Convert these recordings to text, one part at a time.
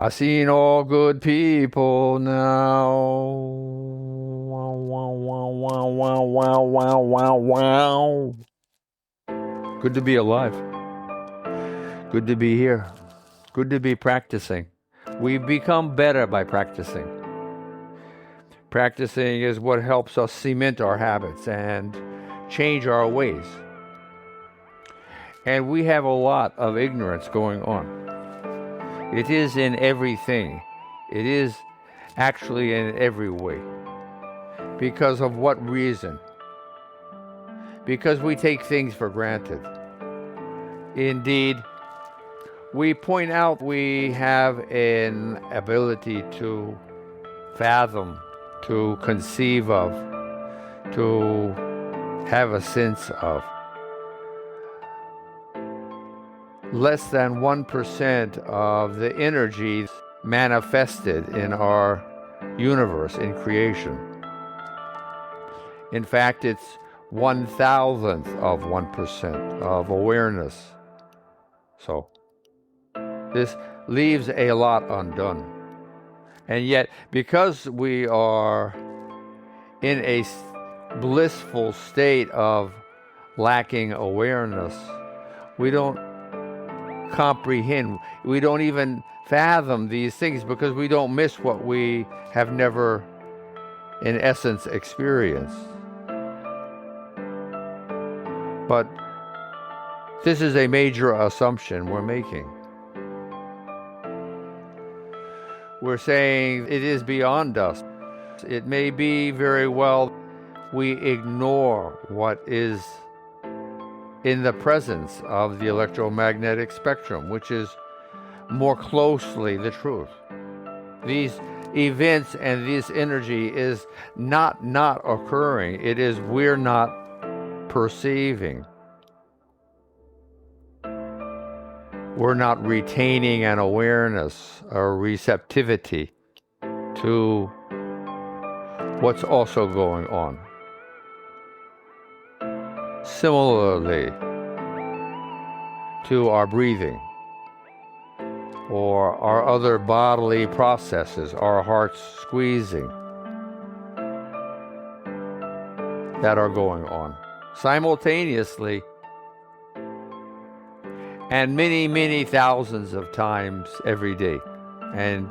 I seen all good people now. Wow, wow, wow, wow, wow, wow, wow, wow, wow. Good to be alive. Good to be here. Good to be practicing. We become better by practicing. Practicing is what helps us cement our habits and change our ways. And we have a lot of ignorance going on. It is in everything. It is actually in every way. Because of what reason? Because we take things for granted. Indeed, we point out we have an ability to fathom, to conceive of, to have a sense of. Less than 1% of the energy manifested in our universe, in creation. In fact, it's 1,000th of 1% of awareness. So, this leaves a lot undone. And yet, because we are in a blissful state of lacking awareness, we don't comprehend, we don't even fathom these things because we don't miss what we have never, in essence, experienced. But this is a major assumption we're making. We're saying it is beyond us. It may be very well we ignore what is in the presence of the electromagnetic spectrum, which is more closely the truth. These events and this energy is not occurring. It is we're not perceiving. We're not retaining an awareness or receptivity to what's also going on. Similarly to our breathing or our other bodily processes, our hearts squeezing, that are going on simultaneously and many thousands of times every day. And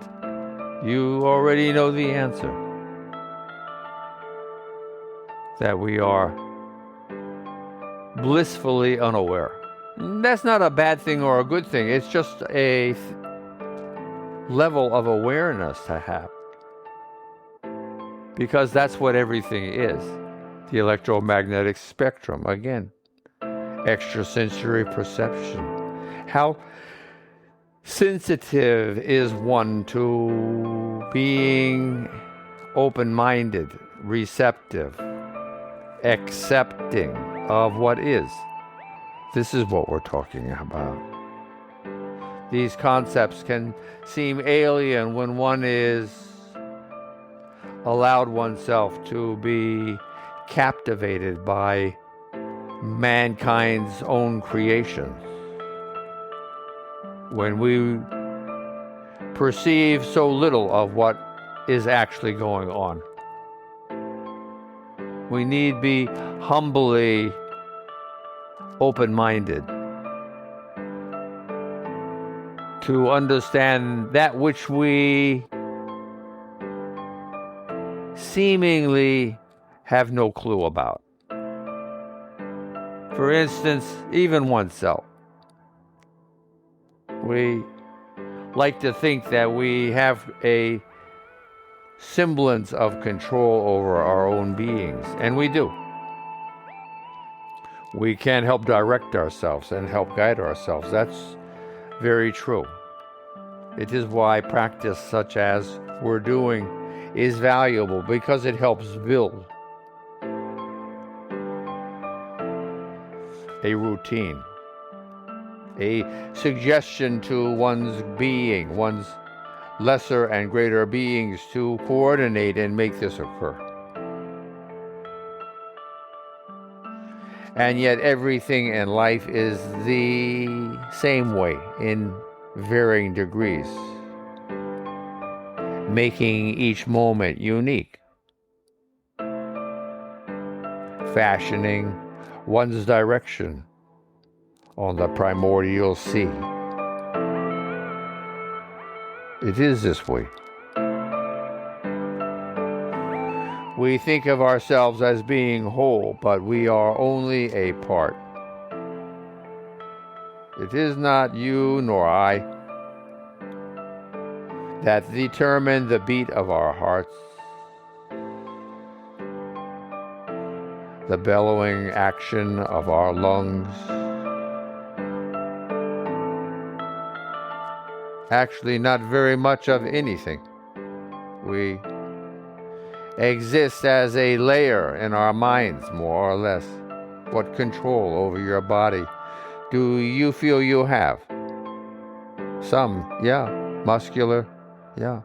you already know the answer. That we are blissfully unaware. That's not a bad thing or a good thing. It's just a level of awareness to have. Because that's what everything is. The electromagnetic spectrum, again. Extrasensory perception. How sensitive is one to being open-minded, receptive, accepting of what is. This is what we're talking about. These concepts can seem alien when one is allowed oneself to be captivated by mankind's own creations. When we perceive so little of what is actually going on. We need be humbly open-minded to understand that which we seemingly have no clue about. For instance, even oneself. We like to think that we have a semblance of control over our own beings, and we do. We can help direct ourselves and help guide ourselves. That's very true. It is why practice such as we're doing is valuable, because it helps build a routine, a suggestion to one's being, one's lesser and greater beings to coordinate and make this occur. And yet everything in life is the same way in varying degrees. making each moment unique, fashioning one's direction on the primordial sea. It is this way. We think of ourselves as being whole, but we are only a part. It is not you nor I that determine the beat of our hearts, the bellowing action of our lungs. Actually, not very much of anything. We exist as a layer in our minds, more or less. What control over your body do you feel you have? Some, yeah. Muscular, yeah.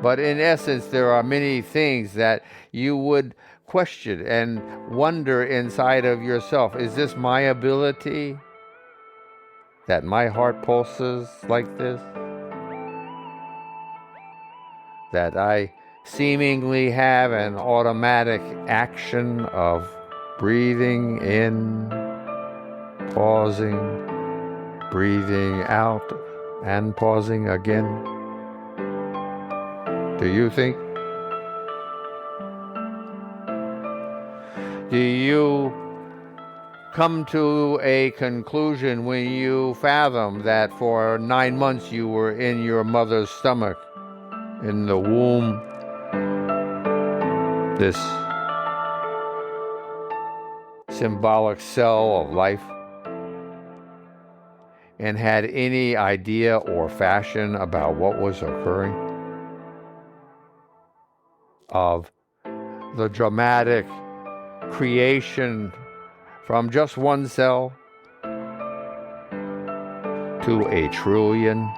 But in essence, there are many things that you would question and wonder inside of yourself. Is this my ability? That my heart pulses like this? That I seemingly have an automatic action of breathing in, pausing, breathing out, and pausing again? Do you think? Do you come to a conclusion when you fathom that for 9 months you were in your mother's stomach, in the womb, this symbolic cell of life, and had any idea or fashion about what was occurring? Of the dramatic creation from just one cell to a trillion?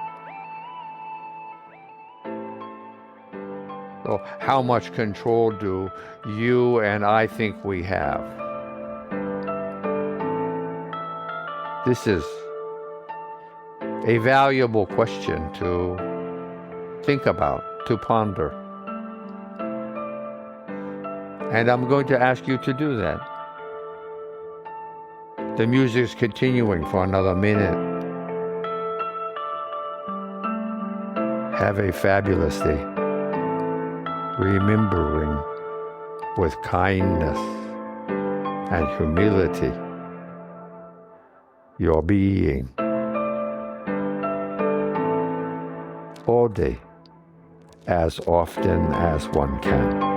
So how much control do you and I think we have? This is a valuable question to think about, to ponder. And I'm going to ask you to do that. The music's continuing for another minute. Have a fabulous day, remembering with kindness and humility your being all day, as often as one can.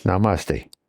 Namaste.